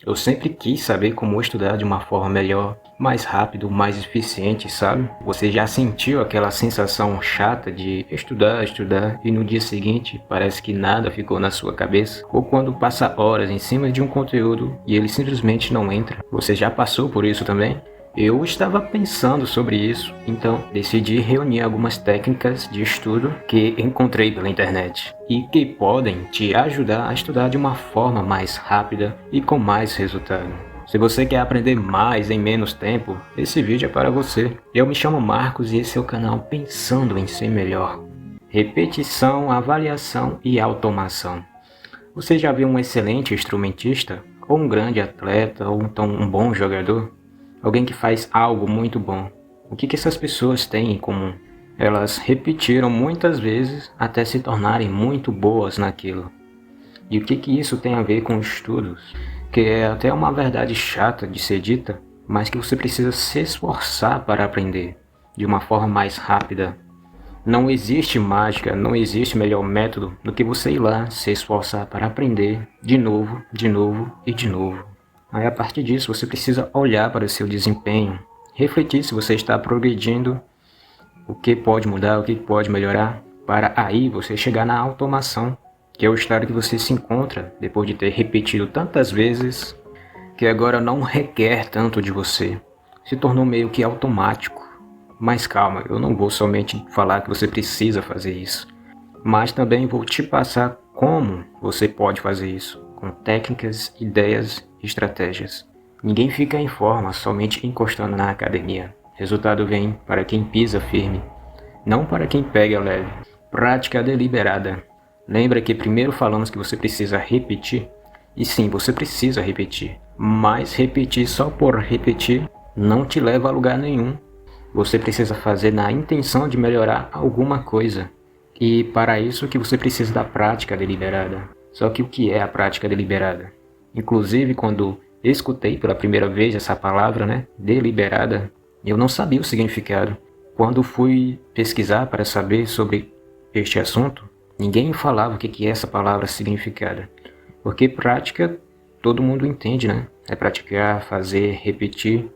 Eu sempre quis saber como estudar de uma forma melhor, mais rápido, mais eficiente, sabe? Você já sentiu aquela sensação chata de estudar, estudar e no dia seguinte parece que nada ficou na sua cabeça? Ou quando passa horas em cima de um conteúdo e ele simplesmente não entra? Você já passou por isso também? Eu estava pensando sobre isso, então decidi reunir algumas técnicas de estudo que encontrei pela internet e que podem te ajudar a estudar de uma forma mais rápida e com mais resultado. Se você quer aprender mais em menos tempo, esse vídeo é para você. Eu me chamo Marcos e esse é o canal Pensando em Ser Melhor. Repetição, avaliação e automação. Você já viu um excelente instrumentista? Ou um grande atleta? Ou então um bom jogador? Alguém que faz algo muito bom. O que essas pessoas têm em comum? Elas repetiram muitas vezes até se tornarem muito boas naquilo. E o que isso tem a ver com estudos? Que é até uma verdade chata de ser dita, mas que você precisa se esforçar para aprender de uma forma mais rápida. Não existe mágica, não existe melhor método do que você ir lá se esforçar para aprender de novo, de novo e de novo. Aí a partir disso você precisa olhar para o seu desempenho, refletir se você está progredindo, o que pode mudar, o que pode melhorar, para aí você chegar na automação, que é o estado que você se encontra depois de ter repetido tantas vezes, que agora não requer tanto de você, se tornou meio que automático. Mas calma, eu não vou somente falar que você precisa fazer isso, mas também vou te passar como você pode fazer isso, com técnicas, ideias e estratégias. Ninguém fica em forma somente encostando na academia. Resultado vem para quem pisa firme, não para quem pega leve. Prática deliberada. Lembra que primeiro falamos que você precisa repetir? E sim, você precisa repetir, mas repetir só por repetir não te leva a lugar nenhum. Você precisa fazer na intenção de melhorar alguma coisa. E para isso que você precisa da prática deliberada. Só que o que é a prática deliberada? Inclusive, quando escutei pela primeira vez essa palavra, deliberada, eu não sabia o significado. Quando fui pesquisar para saber sobre este assunto, ninguém falava o que é essa palavra significada. Porque prática, todo mundo entende, né? É praticar, fazer, repetir.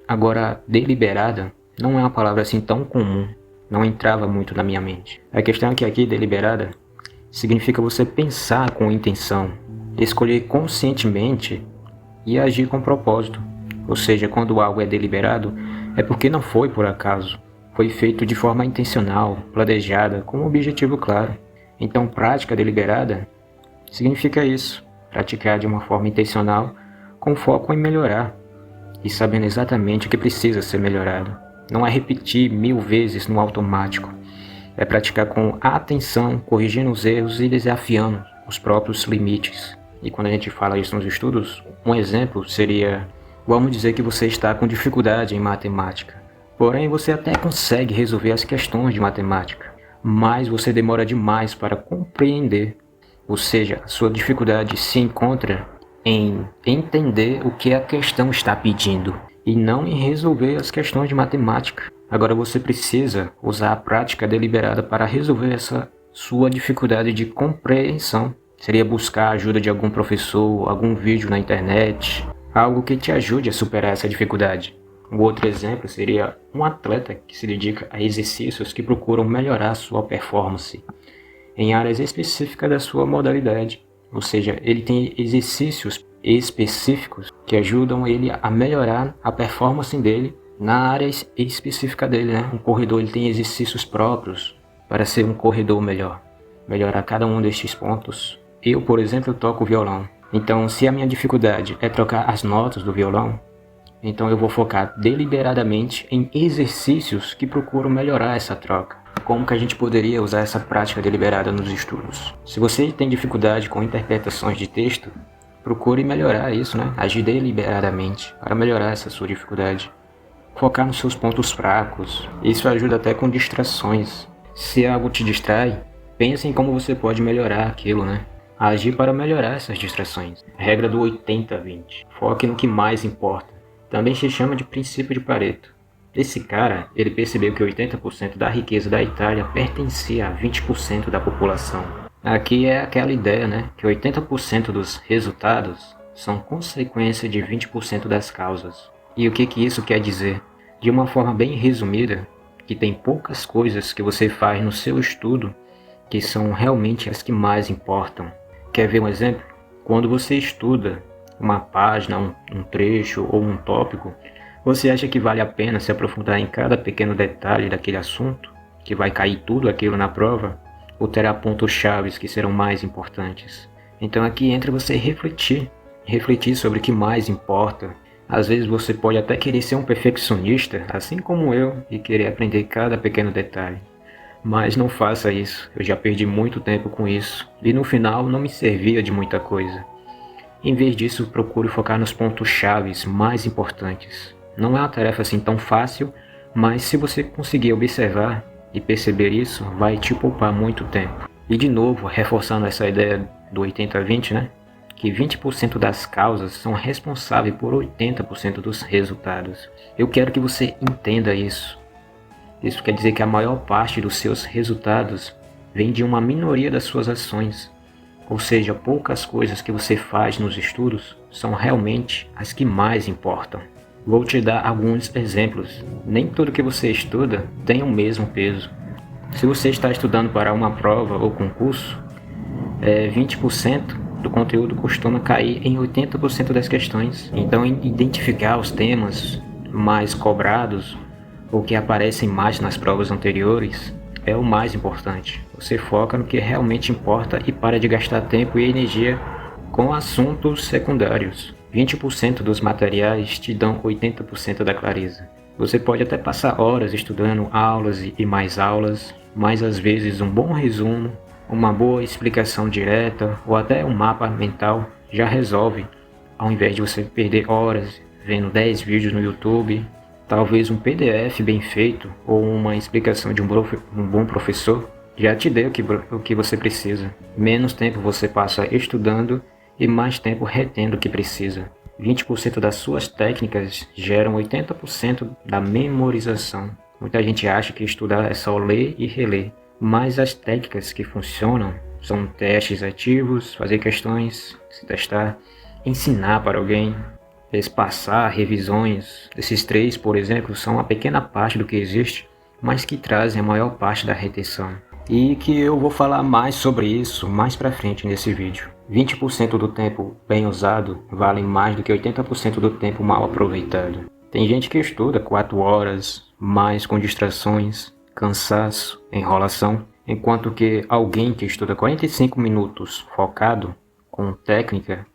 Agora, deliberada não é uma palavra assim tão comum. Não entrava muito na minha mente. A questão é que aqui, deliberada, significa você pensar com intenção, escolher conscientemente e agir com propósito. Ou seja, quando algo é deliberado, é porque não foi por acaso. Foi feito de forma intencional, planejada, com um objetivo claro. Então, prática deliberada significa isso. Praticar de uma forma intencional, com foco em melhorar e sabendo exatamente o que precisa ser melhorado. Não é repetir 1000 vezes no automático. É praticar com atenção, corrigindo os erros e desafiando os próprios limites. E quando a gente fala isso nos estudos, um exemplo seria, vamos dizer que você está com dificuldade em matemática. Porém, você até consegue resolver as questões de matemática, mas você demora demais para compreender. Ou seja, a sua dificuldade se encontra em entender o que a questão está pedindo e não em resolver as questões de matemática. Agora você precisa usar a prática deliberada para resolver essa sua dificuldade de compreensão. Seria buscar a ajuda de algum professor, algum vídeo na internet, algo que te ajude a superar essa dificuldade. Um outro exemplo seria um atleta que se dedica a exercícios que procuram melhorar sua performance em áreas específicas da sua modalidade. Ou seja, ele tem exercícios específicos que ajudam ele a melhorar a performance dele na área específica dele, Um corredor ele tem exercícios próprios para ser um corredor melhor, melhorar cada um destes pontos. Eu, por exemplo, toco violão. Então, se a minha dificuldade é trocar as notas do violão, então eu vou focar deliberadamente em exercícios que procuram melhorar essa troca. Como que a gente poderia usar essa prática deliberada nos estudos? Se você tem dificuldade com interpretações de texto, procure melhorar isso, Agir deliberadamente para melhorar essa sua dificuldade. Focar nos seus pontos fracos. Isso ajuda até com distrações. Se algo te distrai, pense em como você pode melhorar aquilo, Agir para melhorar essas distrações. Regra do 80-20. Foque no que mais importa. Também se chama de princípio de Pareto. Esse cara, ele percebeu que 80% da riqueza da Itália pertencia a 20% da população. Aqui é aquela ideia, que 80% dos resultados são consequência de 20% das causas. E o que isso quer dizer? De uma forma bem resumida, que tem poucas coisas que você faz no seu estudo que são realmente as que mais importam. Quer ver um exemplo? Quando você estuda uma página, um trecho ou um tópico, você acha que vale a pena se aprofundar em cada pequeno detalhe daquele assunto, que vai cair tudo aquilo na prova, ou terá pontos-chave que serão mais importantes? Então aqui entra você refletir sobre o que mais importa. Às vezes você pode até querer ser um perfeccionista, assim como eu, e querer aprender cada pequeno detalhe. Mas não faça isso, eu já perdi muito tempo com isso, e no final não me servia de muita coisa. Em vez disso, procure focar nos pontos-chave mais importantes. Não é uma tarefa assim tão fácil, mas se você conseguir observar e perceber isso, vai te poupar muito tempo. E de novo, reforçando essa ideia do 80-20, né? Que 20% das causas são responsáveis por 80% dos resultados. Eu quero que você entenda isso. Isso quer dizer que a maior parte dos seus resultados vem de uma minoria das suas ações. Ou seja, poucas coisas que você faz nos estudos são realmente as que mais importam. Vou te dar alguns exemplos. Nem tudo que você estuda tem o mesmo peso. Se você está estudando para uma prova ou concurso, 20% do conteúdo costuma cair em 80% das questões. Então, identificar os temas mais cobrados ou que aparecem mais nas provas anteriores é o mais importante. Você foca no que realmente importa e para de gastar tempo e energia com assuntos secundários. 20% dos materiais te dão 80% da clareza. Você pode até passar horas estudando aulas e mais aulas, mas às vezes um bom resumo, uma boa explicação direta ou até um mapa mental já resolve, ao invés de você perder horas vendo 10 vídeos no YouTube. Talvez um PDF bem feito ou uma explicação de um bom professor já te dê o que você precisa. Menos tempo você passa estudando e mais tempo retendo o que precisa. 20% das suas técnicas geram 80% da memorização. Muita gente acha que estudar é só ler e reler, mas as técnicas que funcionam são testes ativos, fazer questões, se testar, ensinar para alguém, espaçar, revisões. Esses três, por exemplo, são uma pequena parte do que existe, mas que trazem a maior parte da retenção. E que eu vou falar mais sobre isso mais pra frente nesse vídeo. 20% do tempo bem usado vale mais do que 80% do tempo mal aproveitado. Tem gente que estuda 4 horas, mas com distrações, cansaço, enrolação, enquanto que alguém que estuda 45 minutos focado, com técnica,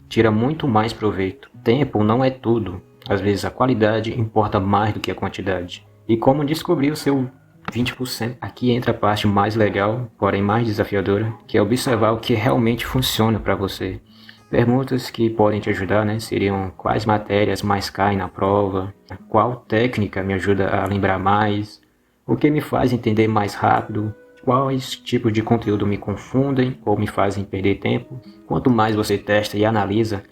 tira muito mais proveito. Tempo não é tudo. Às vezes a qualidade importa mais do que a quantidade. E como descobrir o seu 20%? Aqui entra a parte mais legal, porém mais desafiadora, que é observar o que realmente funciona para você. Perguntas que podem te ajudar, né? Seriam: quais matérias mais caem na prova? Qual técnica me ajuda a lembrar mais? O que me faz entender mais rápido? Quais tipos de conteúdo me confundem ou me fazem perder tempo? Quanto mais você testa e analisa,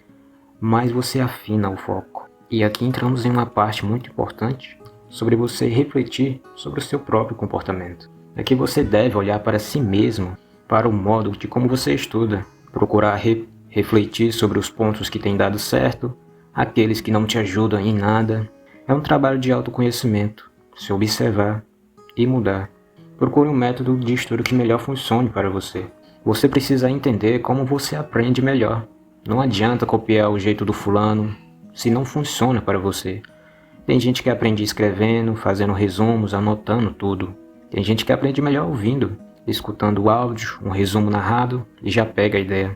mais você afina o foco. E aqui entramos em uma parte muito importante sobre você refletir sobre o seu próprio comportamento. Aqui você deve olhar para si mesmo, para o modo de como você estuda, procurar refletir sobre os pontos que têm dado certo, aqueles que não te ajudam em nada. É um trabalho de autoconhecimento, se observar e mudar. Procure um método de estudo que melhor funcione para você. Você precisa entender como você aprende melhor. Não adianta copiar o jeito do fulano se não funciona para você. Tem gente que aprende escrevendo, fazendo resumos, anotando tudo. Tem gente que aprende melhor ouvindo, escutando o áudio, um resumo narrado e já pega a ideia.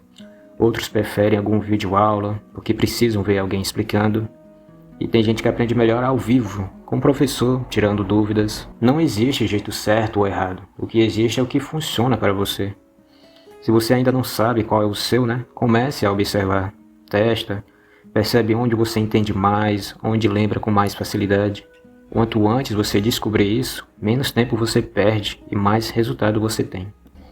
Outros preferem algum vídeo aula, porque precisam ver alguém explicando. E tem gente que aprende melhor ao vivo, com o professor, tirando dúvidas. Não existe jeito certo ou errado. O que existe é o que funciona para você. Se você ainda não sabe qual é o seu, comece a observar, testa, percebe onde você entende mais, onde lembra com mais facilidade. Quanto antes você descobrir isso, menos tempo você perde e mais resultado você tem.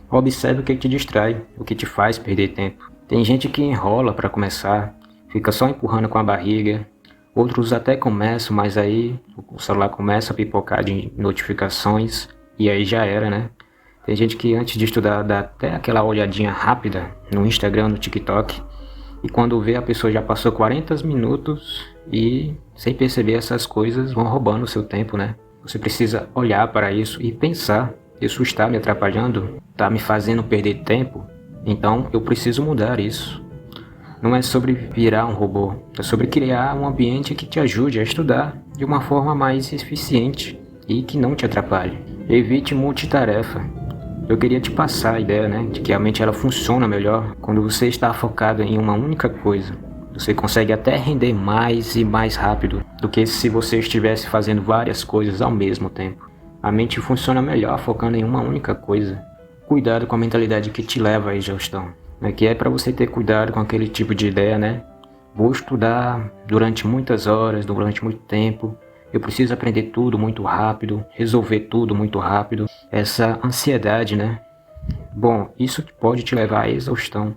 Observe o que te distrai, o que te faz perder tempo. Tem gente que enrola para começar, fica só empurrando com a barriga. Outros até começam, mas aí o celular começa a pipocar de notificações e aí já era, Tem gente que antes de estudar dá até aquela olhadinha rápida no Instagram, no TikTok, E quando vê, a pessoa já passou 40 minutos e, sem perceber, essas coisas vão roubando o seu tempo, né? Você precisa olhar para isso e pensar: isso está me atrapalhando? Está me fazendo perder tempo? Então eu preciso mudar isso. Não é sobre virar um robô, é sobre criar um ambiente que te ajude a estudar de uma forma mais eficiente e que não te atrapalhe. Evite multitarefa. Eu queria te passar a ideia, né, de que a mente ela funciona melhor quando você está focado em uma única coisa. Você consegue até render mais e mais rápido do que se você estivesse fazendo várias coisas ao mesmo tempo. A mente funciona melhor focando em uma única coisa. Cuidado com a mentalidade que te leva à exaustão. Que é para você ter cuidado com aquele tipo de ideia, né? Vou estudar durante muitas horas, durante muito tempo. Eu preciso aprender tudo muito rápido, resolver tudo muito rápido. Essa ansiedade, né? Bom, isso pode te levar à exaustão,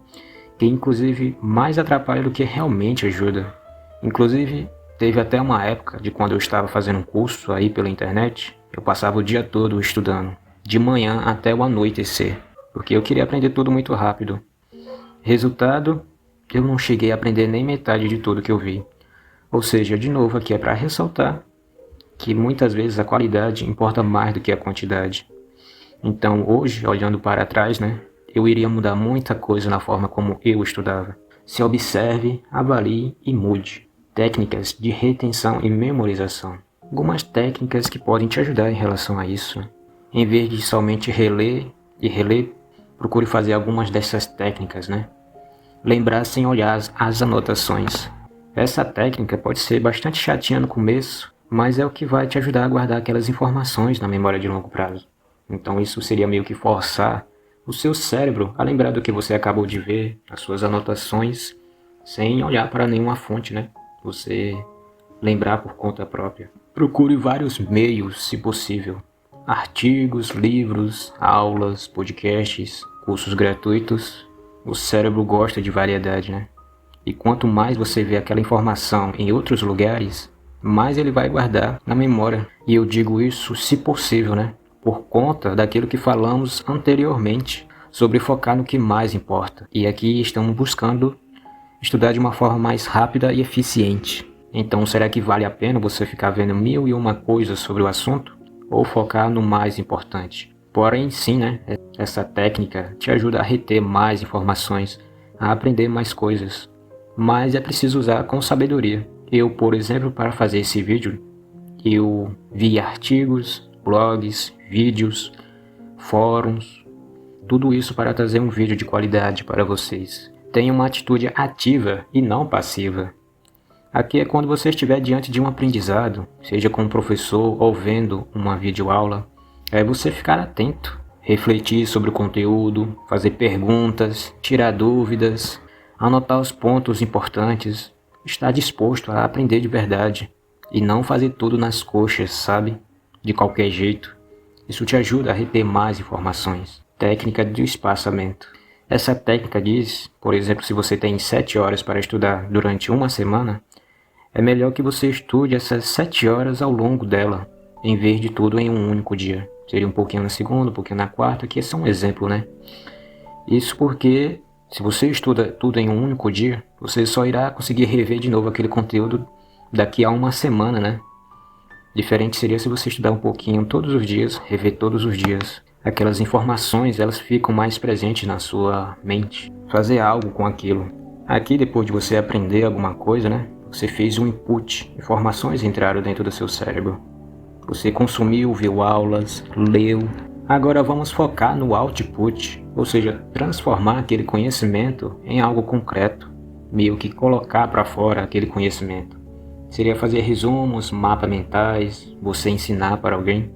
que inclusive mais atrapalha do que realmente ajuda. Inclusive, teve até uma época de quando eu estava fazendo um curso aí pela internet, eu passava o dia todo estudando, de manhã até o anoitecer, porque eu queria aprender tudo muito rápido. Resultado, eu não cheguei a aprender nem metade de tudo que eu vi. Ou seja, de novo aqui é para ressaltar que muitas vezes a qualidade importa mais do que a quantidade. Então hoje, olhando para trás, né, eu iria mudar muita coisa na forma como eu estudava. Se observe, avalie e mude. Técnicas de retenção e memorização. Algumas técnicas que podem te ajudar em relação a isso. Em vez de somente reler e reler, procure fazer algumas dessas técnicas, né? Lembrar sem olhar as anotações. Essa técnica pode ser bastante chatinha no começo, mas é o que vai te ajudar a guardar aquelas informações na memória de longo prazo. Então isso seria meio que forçar o seu cérebro a lembrar do que você acabou de ver, as suas anotações, sem olhar para nenhuma fonte, né? Você lembrar por conta própria. Procure vários meios, se possível. Artigos, livros, aulas, podcasts, cursos gratuitos. O cérebro gosta de variedade, né? E quanto mais você vê aquela informação em outros lugares, mais ele vai guardar na memória. E eu digo isso, se possível, né? Por conta daquilo que falamos anteriormente, sobre focar no que mais importa. E aqui estamos buscando estudar de uma forma mais rápida e eficiente. Então, será que vale a pena você ficar vendo 1001 coisas sobre o assunto? Ou focar no mais importante? Porém, sim, né? Essa técnica te ajuda a reter mais informações, a aprender mais coisas. Mas é preciso usar com sabedoria. Eu, por exemplo, para fazer esse vídeo, eu vi artigos, blogs, vídeos, fóruns, tudo isso para trazer um vídeo de qualidade para vocês. Tenha uma atitude ativa e não passiva. Aqui é quando você estiver diante de um aprendizado, seja com um professor ou vendo uma videoaula, é você ficar atento, refletir sobre o conteúdo, fazer perguntas, tirar dúvidas, anotar os pontos importantes, estar disposto a aprender de verdade e não fazer tudo nas coxas, sabe? De qualquer jeito. Isso te ajuda a reter mais informações. Técnica de espaçamento. Essa técnica diz, por exemplo, se você tem 7 horas para estudar durante uma semana, é melhor que você estude essas 7 horas ao longo dela, em vez de tudo em um único dia. Seria um pouquinho na segunda, um pouquinho na quarta, que esse é um exemplo, né? Isso porque, se você estuda tudo em um único dia, você só irá conseguir rever de novo aquele conteúdo daqui a uma semana, né? Diferente seria se você estudar um pouquinho todos os dias, rever todos os dias. Aquelas informações, elas ficam mais presentes na sua mente. Fazer algo com aquilo. Aqui, depois de você aprender alguma coisa, né? Você fez um input, informações entraram dentro do seu cérebro. Você consumiu, viu aulas, leu. Agora vamos focar no output, ou seja, transformar aquele conhecimento em algo concreto, meio que colocar para fora aquele conhecimento. Seria fazer resumos, mapas mentais, você ensinar para alguém,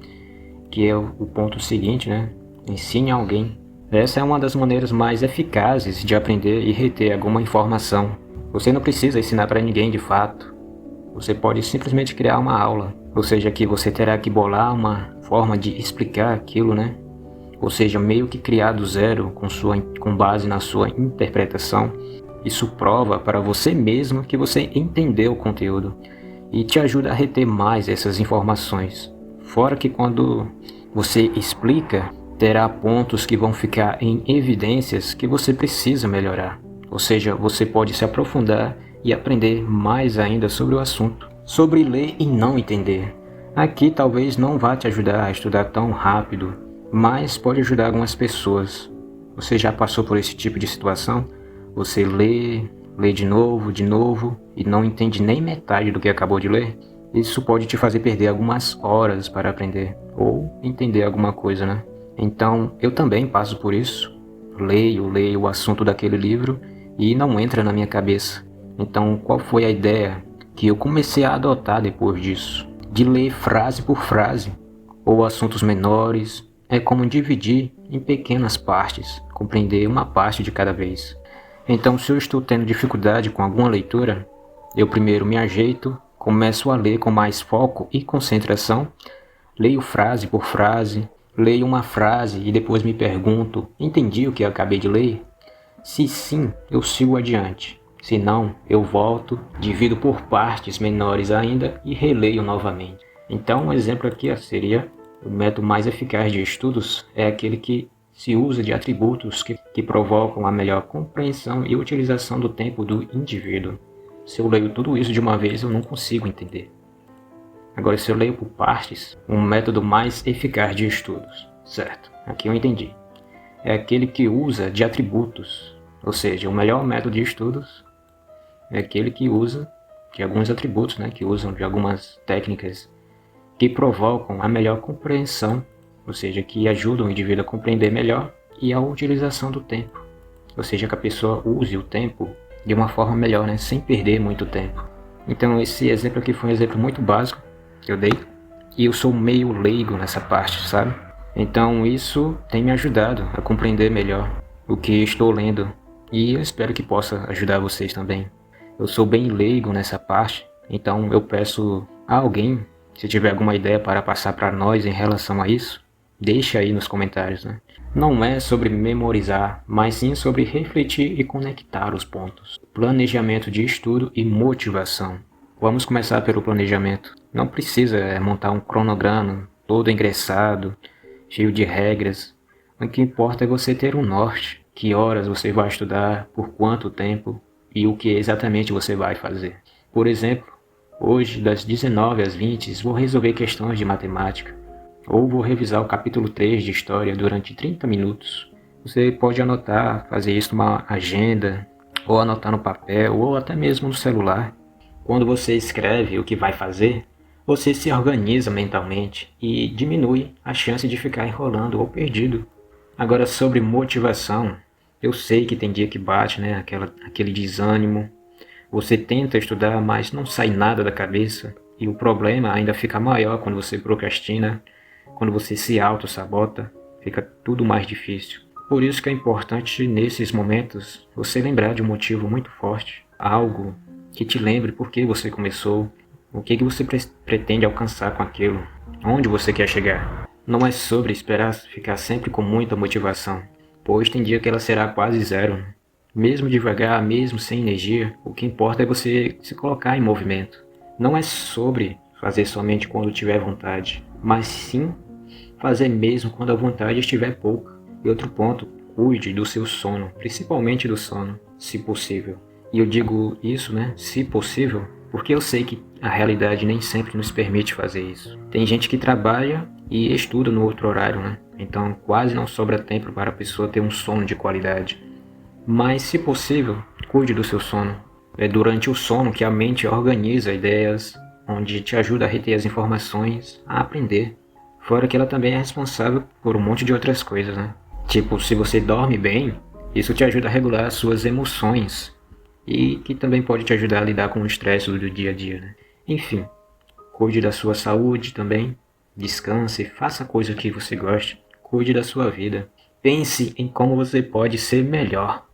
que é o ponto seguinte, né? Ensine a alguém. Essa é uma das maneiras mais eficazes de aprender e reter alguma informação. Você não precisa ensinar para ninguém de fato. Você pode simplesmente criar uma aula. Ou seja, que você terá que bolar uma forma de explicar aquilo, né? Ou seja, meio que criar do zero com base na sua interpretação. Isso prova para você mesmo que você entendeu o conteúdo e te ajuda a reter mais essas informações. Fora que quando você explica, terá pontos que vão ficar em evidências que você precisa melhorar. Ou seja, você pode se aprofundar e aprender mais ainda sobre o assunto. Sobre ler e não entender. Aqui talvez não vá te ajudar a estudar tão rápido, mas pode ajudar algumas pessoas. Você já passou por esse tipo de situação? Você lê de novo e não entende nem metade do que acabou de ler? Isso pode te fazer perder algumas horas para aprender ou entender alguma coisa, né? Então, eu também passo por isso. Leio o assunto daquele livro e não entra na minha cabeça. Então, qual foi a ideia que eu comecei a adotar depois disso? De ler frase por frase, ou assuntos menores. É como dividir em pequenas partes, compreender uma parte de cada vez. Então, se eu estou tendo dificuldade com alguma leitura, eu primeiro me ajeito, começo a ler com mais foco e concentração, leio frase por frase, leio uma frase e depois me pergunto, entendi o que eu acabei de ler? Se sim, eu sigo adiante. Se não, eu volto, divido por partes menores ainda e releio novamente. Então, um exemplo aqui seria o método mais eficaz de estudos é aquele que se usa de atributos que provocam a melhor compreensão e utilização do tempo do indivíduo. Se eu leio tudo isso de uma vez, eu não consigo entender. Agora, se eu leio por partes, um método mais eficaz de estudos, certo? Aqui eu entendi. É aquele que usa de atributos, ou seja, o melhor método de estudos é aquele que usa de alguns atributos, né? Que usam de algumas técnicas que provocam a melhor compreensão, ou seja, que ajudam o indivíduo a compreender melhor e a utilização do tempo. Ou seja, que a pessoa use o tempo de uma forma melhor, né? Sem perder muito tempo. Então esse exemplo aqui foi um exemplo muito básico que eu dei e eu sou meio leigo nessa parte, sabe? Então isso tem me ajudado a compreender melhor o que estou lendo e eu espero que possa ajudar vocês também. Eu sou bem leigo nessa parte, então eu peço a alguém, se tiver alguma ideia para passar para nós em relação a isso, deixa aí nos comentários, né? Não é sobre memorizar, mas sim sobre refletir e conectar os pontos. Planejamento de estudo e motivação. Vamos começar pelo planejamento. Não precisa montar um cronograma todo engraçado, cheio de regras. O que importa é você ter um norte. Que horas você vai estudar, por quanto tempo e o que exatamente você vai fazer. Por exemplo, hoje das 19 às 20 vou resolver questões de matemática. Ou vou revisar o capítulo 3 de História durante 30 minutos. Você pode anotar, fazer isso numa agenda, ou anotar no papel, ou até mesmo no celular. Quando você escreve o que vai fazer, você se organiza mentalmente e diminui a chance de ficar enrolando ou perdido. Agora, sobre motivação, eu sei que tem dia que bate, né? Aquele desânimo. Você tenta estudar, mas não sai nada da cabeça. E o problema ainda fica maior quando você procrastina. Quando você se auto-sabota, fica tudo mais difícil. Por isso que é importante, nesses momentos, você lembrar de um motivo muito forte. Algo que te lembre por que você começou, o que você pretende alcançar com aquilo, onde você quer chegar. Não é sobre esperar ficar sempre com muita motivação, pois tem dia que ela será quase zero. Mesmo devagar, mesmo sem energia, o que importa é você se colocar em movimento. Não é sobre fazer somente quando tiver vontade, mas sim fazer mesmo quando a vontade estiver pouca. E outro ponto, cuide do seu sono, principalmente do sono, se possível. E eu digo isso, né, se possível, porque eu sei que a realidade nem sempre nos permite fazer isso. Tem gente que trabalha e estuda no outro horário, né? Então quase não sobra tempo para a pessoa ter um sono de qualidade. Mas, se possível, cuide do seu sono. É durante o sono que a mente organiza ideias, onde te ajuda a reter as informações, a aprender. Fora que ela também é responsável por um monte de outras coisas, né? Tipo, se você dorme bem, isso te ajuda a regular as suas emoções. E que também pode te ajudar a lidar com o estresse do dia a dia, né? Enfim, cuide da sua saúde também. Descanse, faça coisa que você goste. Cuide da sua vida. Pense em como você pode ser melhor.